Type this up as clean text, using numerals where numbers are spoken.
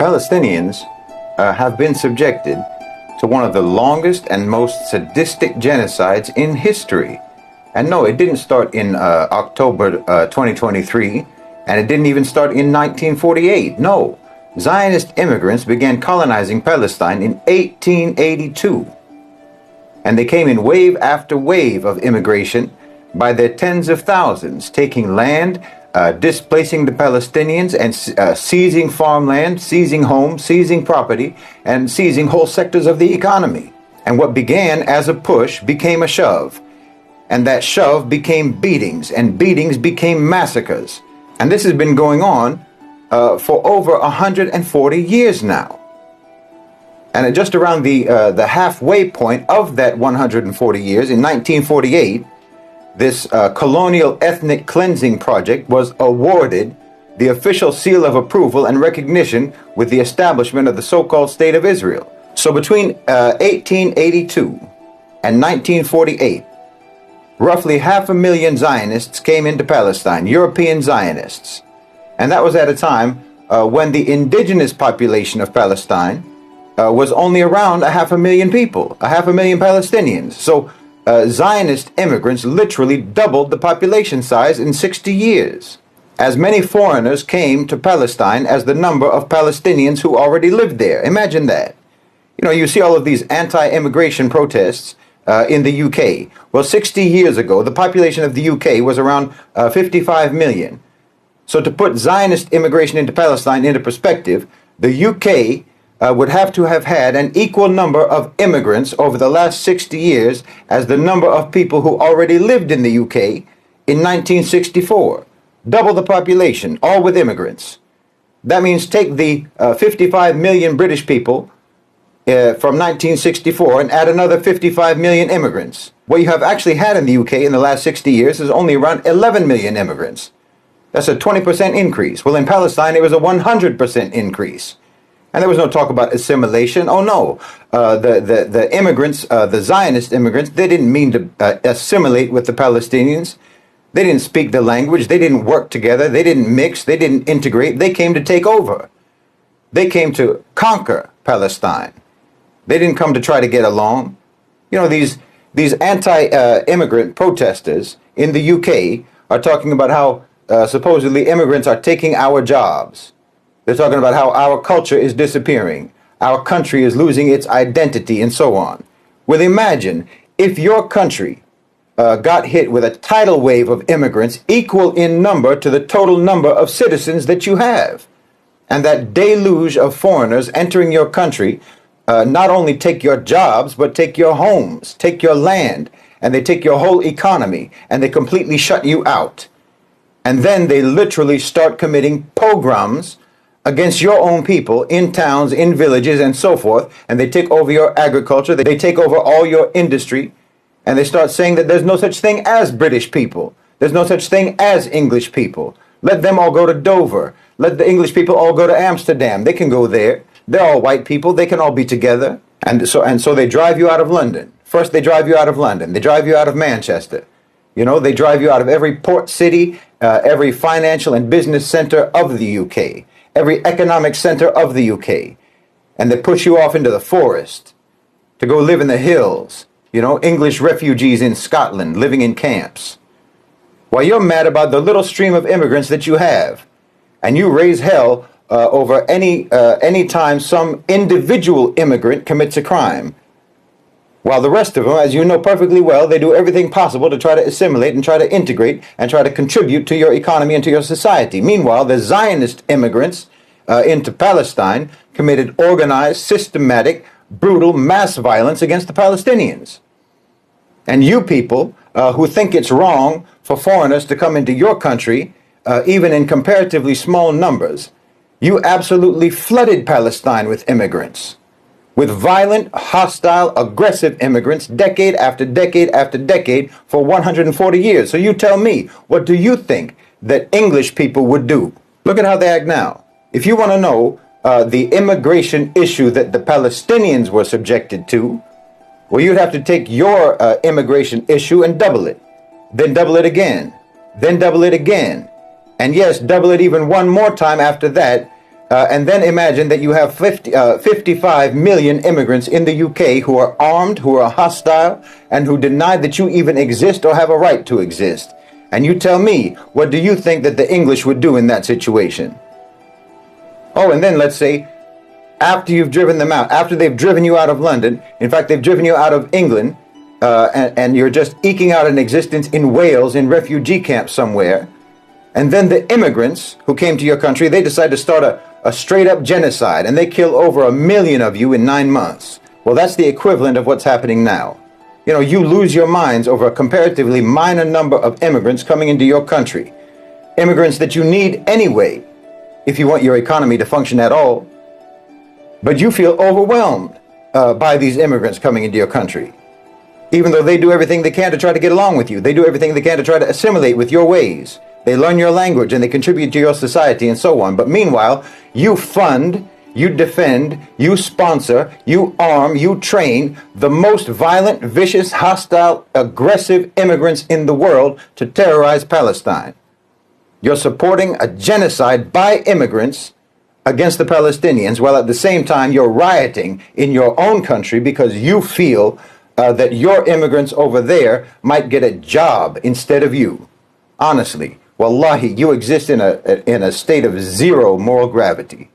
Palestinians have been subjected to one of the longest and most sadistic genocides in history. And no, it didn't start in October 2023, and it didn't even start in 1948. No, Zionist immigrants began colonizing Palestine in 1882. And they came in wave after wave of immigration by their tens of thousands, taking land, displacing the Palestinians and seizing farmland, seizing homes, seizing property, and seizing whole sectors of the economy. And what began as a push became a shove. And that shove became beatings, and beatings became massacres. And this has been going on for over 140 years now. And at just around the halfway point of that 140 years, in 1948, this colonial ethnic cleansing project was awarded the official seal of approval and recognition with the establishment of the so-called State of Israel. So between 1882 and 1948, roughly 500,000 Zionists came into Palestine, European Zionists. And that was at a time when the indigenous population of Palestine was only around 500,000 people, 500,000 Palestinians. So Zionist immigrants literally doubled the population size in 60 years. As many foreigners came to Palestine as the number of Palestinians who already lived there. Imagine that. You know, you see all of these anti-immigration protests in the UK. Well, 60 years ago, the population of the UK was around 55 million. So to put Zionist immigration into Palestine into perspective, the UK would have to have had an equal number of immigrants over the last 60 years as the number of people who already lived in the UK in 1964. Double the population, all with immigrants. That means take the 55 million British people from 1964 and add another 55 million immigrants. What you have actually had in the UK in the last 60 years is only around 11 million immigrants. That's a 20% increase. Well, in Palestine, it was a 100% increase. And there was no talk about assimilation. Oh, no. The immigrants, the Zionist immigrants, they didn't mean to assimilate with the Palestinians. They didn't speak the language. They didn't work together. They didn't mix. They didn't integrate. They came to take over. They came to conquer Palestine. They didn't come to try to get along. You know, these anti-immigrant protesters in the UK are talking about how supposedly immigrants are taking our jobs. They're talking about how our culture is disappearing, our country is losing its identity, and so on. Well, imagine if your country got hit with a tidal wave of immigrants equal in number to the total number of citizens that you have. And that deluge of foreigners entering your country not only take your jobs, but take your homes, take your land, and they take your whole economy, and they completely shut you out. And then they literally start committing pogroms against your own people in towns, in villages, and so forth, and they take over your agriculture, they take over all your industry, and they start saying that there's no such thing as British people, there's no such thing as English people. Let them all go to Dover, let the English people all go to Amsterdam, they can go there, they're all white people, they can all be together, and so they drive you out of London. First they drive you out of London, they drive you out of Manchester, you know, they drive you out of every port city, every financial and business center of the UK. Every economic center of the UK, and they push you off into the forest to go live in the hills, you know, English refugees in Scotland living in camps. While you're mad about the little stream of immigrants that you have, and you raise hell over any time some individual immigrant commits a crime, while the rest of them, as you know perfectly well, they do everything possible to try to assimilate and try to integrate and try to contribute to your economy and to your society. Meanwhile, the Zionist immigrants into Palestine committed organized, systematic, brutal mass violence against the Palestinians. And you people who think it's wrong for foreigners to come into your country, even in comparatively small numbers, you absolutely flooded Palestine with immigrants. With violent, hostile, aggressive immigrants, decade after decade after decade for 140 years. So you tell me, what do you think that English people would do? Look at how they act now. If you want to know the immigration issue that the Palestinians were subjected to, well, you'd have to take your immigration issue and double it. Then double it again. Then double it again. And yes, double it even one more time after that, And then imagine that you have 55 million immigrants in the UK who are armed, who are hostile, and who deny that you even exist or have a right to exist. And you tell me, what do you think that the English would do in that situation? Oh, and then let's say, after you've driven them out, after they've driven you out of London, in fact, they've driven you out of England, and you're just eking out an existence in Wales in refugee camps somewhere. And then the immigrants who came to your country, they decide to start a straight up genocide, and they kill over 1 million of you in 9 months. Well, that's the equivalent of what's happening now. You know, you lose your minds over a comparatively minor number of immigrants coming into your country. Immigrants that you need anyway, if you want your economy to function at all. But you feel overwhelmed by these immigrants coming into your country. Even though they do everything they can to try to get along with you. They do everything they can to try to assimilate with your ways. They learn your language and they contribute to your society and so on. But meanwhile, you fund, you defend, you sponsor, you arm, you train the most violent, vicious, hostile, aggressive immigrants in the world to terrorize Palestine. You're supporting a genocide by immigrants against the Palestinians, while at the same time you're rioting in your own country because you feel that your immigrants over there might get a job instead of you. Honestly, wallahi, you exist in a state of zero moral gravity.